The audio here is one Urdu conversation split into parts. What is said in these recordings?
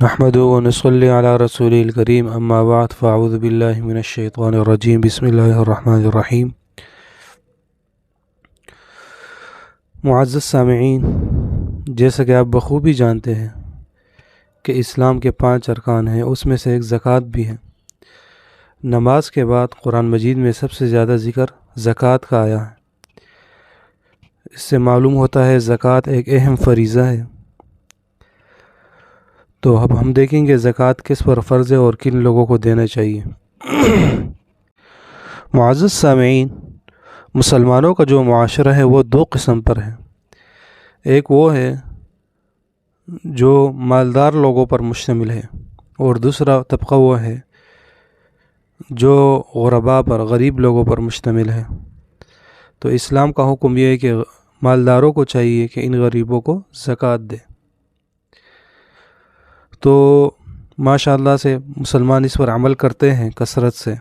نحمده ونصلي على رسوله الكريم اما بعد فاعوذ بالله من الشیطان الرجیم بسم اللہ الرحمن الرحیم۔ معزز سامعین، جیسا کہ آپ بخوبی جانتے ہیں کہ اسلام کے 5 ارکان ہیں، اس میں سے ایک زکوٰۃ بھی ہے۔ نماز کے بعد قرآن مجید میں سب سے زیادہ ذکر زکوٰۃ کا آیا ہے۔ اس سے معلوم ہوتا ہے زکوٰۃ ایک اہم فریضہ ہے۔ تو اب ہم دیکھیں گے زکوٰۃ کس پر فرض ہے اور کن لوگوں کو دینا چاہیے۔ معزز سامعین، مسلمانوں کا جو معاشرہ ہے وہ 2 قسم پر ہے۔ ایک وہ ہے جو مالدار لوگوں پر مشتمل ہے، اور دوسرا طبقہ وہ ہے جو غرباء پر، غریب لوگوں پر مشتمل ہے۔ تو اسلام کا حکم یہ ہے کہ مالداروں کو چاہیے کہ ان غریبوں کو زکوٰۃ دے۔ تو ماشاءاللہ سے مسلمان اس پر عمل کرتے ہیں کثرت سے،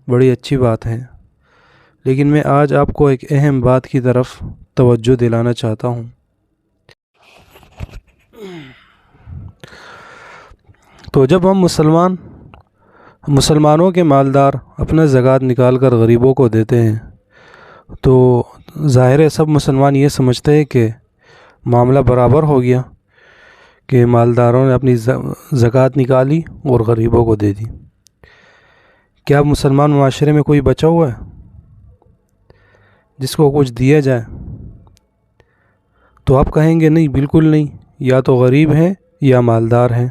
بڑی اچھی بات ہے۔ لیکن میں آج آپ کو ایک اہم بات کی طرف توجہ دلانا چاہتا ہوں۔ تو جب ہم مسلمانوں کے مالدار اپنا زکوٰۃ نکال کر غریبوں کو دیتے ہیں تو ظاہر ہے سب مسلمان یہ سمجھتے ہیں کہ معاملہ برابر ہو گیا، کہ مالداروں نے اپنی زکوٰۃ نکالی اور غریبوں کو دے دی۔ کیا مسلمان معاشرے میں کوئی بچا ہوا ہے جس کو کچھ دیا جائے؟ تو آپ کہیں گے نہیں، بالکل نہیں، یا تو غریب ہیں یا مالدار ہیں۔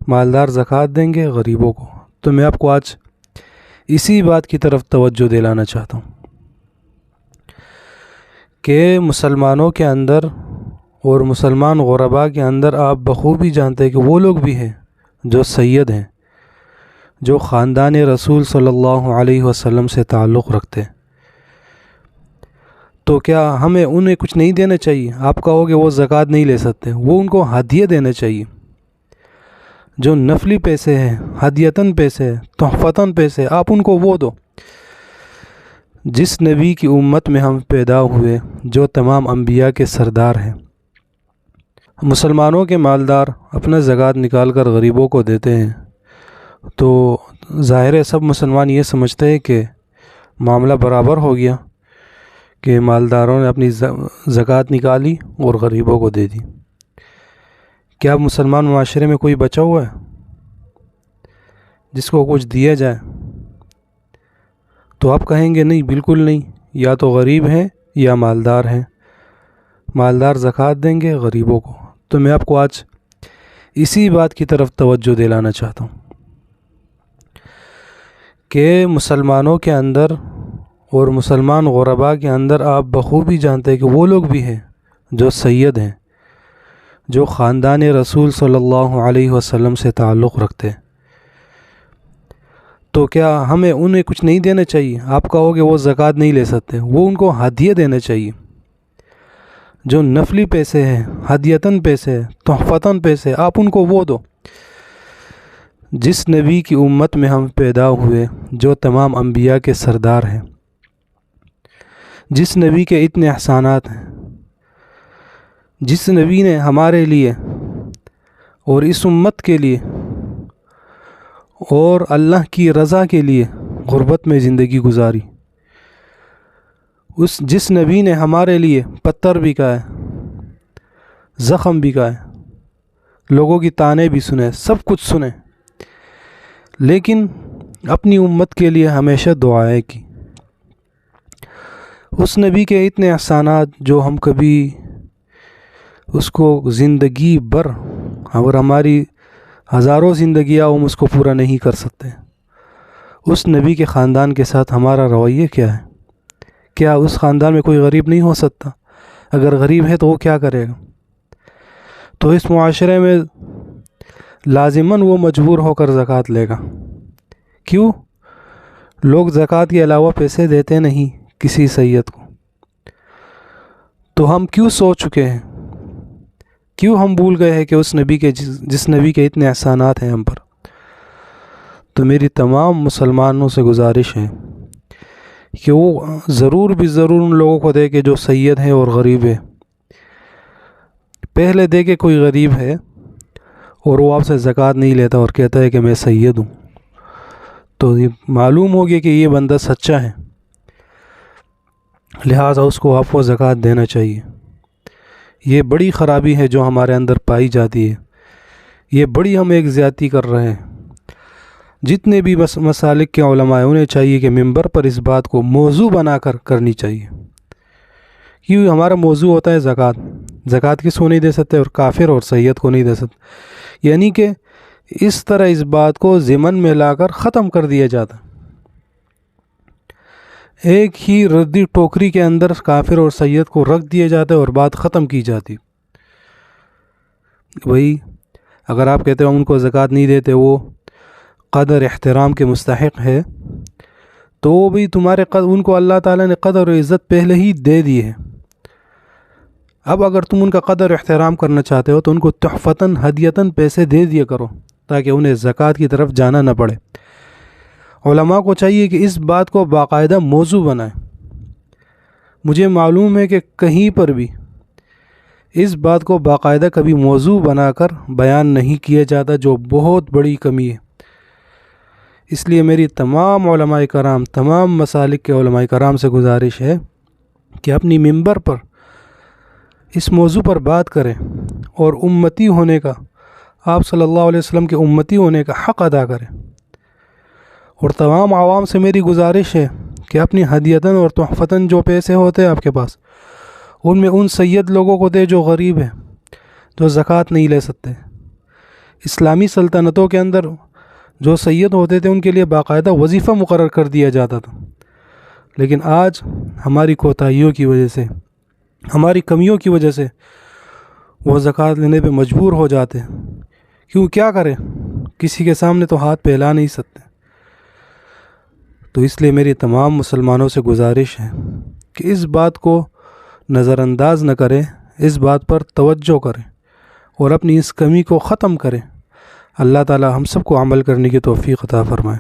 مالدار زکوٰۃ دیں گے غریبوں کو۔ تو میں آپ کو آج اسی بات کی طرف توجہ دلانا چاہتا ہوں کہ مسلمانوں کے اندر اور مسلمان غرباء کے اندر آپ بخوبی جانتے ہیں کہ وہ لوگ بھی ہیں جو سید ہیں، جو خاندان رسول صلی اللہ علیہ وسلم سے تعلق رکھتے ہیں۔ تو کیا ہمیں انہیں کچھ نہیں دینا چاہیے؟ آپ کہو گے وہ زکوٰۃ نہیں لے سکتے، وہ ان کو ہدیہ دینا چاہیے۔ جو نفلی پیسے ہیں، ہدیتاً پیسے، تحفتاً پیسے، آپ ان کو وہ دو۔ جس نبی کی امت میں ہم پیدا ہوئے، جو تمام انبیاء کے سردار ہیں، مسلمانوں کے مالدار اپنا زکوٰۃ نکال کر غریبوں کو دیتے ہیں تو ظاہر ہے سب مسلمان یہ سمجھتے ہیں کہ معاملہ برابر ہو گیا، کہ مالداروں نے اپنی زکوٰۃ نکالی اور غریبوں کو دے دی۔ کیا مسلمان معاشرے میں کوئی بچا ہوا ہے جس کو کچھ دیا جائے؟ تو آپ کہیں گے نہیں، بالکل نہیں، یا تو غریب ہیں یا مالدار ہیں۔ مالدار زکوٰۃ دیں گے غریبوں کو۔ تو میں آپ کو آج اسی بات کی طرف توجہ دلانا چاہتا ہوں کہ مسلمانوں کے اندر اور مسلمان غرباء کے اندر آپ بخوبی جانتے ہیں کہ وہ لوگ بھی ہیں جو سید ہیں، جو خاندان رسول صلی اللہ علیہ وسلم سے تعلق رکھتے ہیں۔ تو کیا ہمیں انہیں کچھ نہیں دینا چاہیے؟ آپ کہو گے وہ زکوٰۃ نہیں لے سکتے، وہ ان کو ہدیہ دینا چاہیے۔ جو نفلی پیسے ہیں، ہدیتاً پیسے، تحفتاً پیسے، آپ ان کو وہ دو۔ جس نبی کی امت میں ہم پیدا ہوئے، جو تمام انبیاء کے سردار ہیں، جس نبی کے اتنے احسانات ہیں، جس نبی نے ہمارے لیے اور اس امت کے لیے اور اللہ کی رضا کے لیے غربت میں زندگی گزاری، جس نبی نے ہمارے لیے پتھر بھی کھائے، زخم بھی کھائے، لوگوں کی طعنیں بھی سنے، سب کچھ سنے، لیکن اپنی امت کے لیے ہمیشہ دعائیں کی۔ اس نبی کے اتنے احسانات جو ہم کبھی اس کو زندگی بھر، اور ہماری ہزاروں زندگیاں ہم اس کو پورا نہیں کر سکتے۔ اس نبی کے خاندان کے ساتھ ہمارا رویہ کیا ہے؟ کیا اس خاندان میں کوئی غریب نہیں ہو سکتا؟ اگر غریب ہے تو وہ کیا کرے گا؟ تو اس معاشرے میں لازماً وہ مجبور ہو کر زکوٰۃ لے گا۔ کیوں؟ لوگ زکوٰۃ کے علاوہ پیسے دیتے نہیں کسی سید کو۔ تو ہم کیوں سو چکے ہیں؟ کیوں ہم بھول گئے ہیں کہ اس نبی کے جس نبی کے اتنے احسانات ہیں ہم پر؟ تو میری تمام مسلمانوں سے گزارش ہے کہ وہ ضرور ان لوگوں کو دے کہ جو سید ہیں اور غریب ہیں۔ پہلے دے کہ کوئی غریب ہے اور وہ آپ سے زکوٰۃ نہیں لیتا اور کہتا ہے کہ میں سید ہوں، تو یہ معلوم ہو گیا کہ یہ بندہ سچا ہے، لہٰذا اس کو آپ کو زکوٰۃ دینا چاہیے۔ یہ بڑی خرابی ہے جو ہمارے اندر پائی جاتی ہے، یہ بڑی ہم ایک زیادتی کر رہے ہیں۔ جتنے بھی مسالک کے علماء ہیں انہیں چاہیے کہ منبر پر اس بات کو موضوع بنا کر کرنی چاہیے، کیونکہ ہمارا موضوع ہوتا ہے زکوٰۃ۔ زکوٰۃ کس کو نہیں دے سکتے؟ اور کافر اور سید کو نہیں دے سکتے، یعنی کہ اس طرح اس بات کو ضمن میں لا کر ختم کر دیا جاتا، ایک ہی ردی ٹوکری کے اندر کافر اور سید کو رکھ دیا جاتا ہے اور بات ختم کی جاتی۔ وہی اگر آپ کہتے ہو ان کو زکوٰۃ نہیں دیتے، وہ قدر احترام کے مستحق ہے، تو وہ بھی تمہارے ان کو اللہ تعالیٰ نے قدر و عزت پہلے ہی دے دی ہے۔ اب اگر تم ان کا قدر و احترام کرنا چاہتے ہو تو ان کو تحفتاً ہدیتاً پیسے دے دیا کرو تاکہ انہیں زکوٰۃ کی طرف جانا نہ پڑے۔ علماء کو چاہیے کہ اس بات کو باقاعدہ موضوع بنائیں۔ مجھے معلوم ہے کہ کہیں پر بھی اس بات کو باقاعدہ کبھی موضوع بنا کر بیان نہیں کیا جاتا، جو بہت بڑی کمی ہے۔ اس لیے میری تمام علماء کرام، تمام مسالک کے علماء کرام سے گزارش ہے کہ اپنی منبر پر اس موضوع پر بات کریں اور امتی ہونے کا، آپ صلی اللہ علیہ وسلم کے امتی ہونے کا حق ادا کریں۔ اور تمام عوام سے میری گزارش ہے کہ اپنی ہدیتاً اور تحفتاً جو پیسے ہوتے ہیں آپ کے پاس، ان میں ان سید لوگوں کو دے جو غریب ہیں، جو زکوٰۃ نہیں لے سکتے۔ اسلامی سلطنتوں کے اندر جو سید ہوتے تھے ان کے لیے باقاعدہ وظیفہ مقرر کر دیا جاتا تھا، لیکن آج ہماری کوتاہیوں کی وجہ سے، ہماری کمیوں کی وجہ سے وہ زکوٰۃ لینے پہ مجبور ہو جاتے ہیں۔ کیوں؟ کیا کریں؟ کسی کے سامنے تو ہاتھ پھیلا نہیں سکتے۔ تو اس لیے میری تمام مسلمانوں سے گزارش ہے کہ اس بات کو نظر انداز نہ کریں، اس بات پر توجہ کریں اور اپنی اس کمی کو ختم کریں۔ اللہ تعالی ہم سب کو عمل کرنے کی توفیق عطا فرمائے۔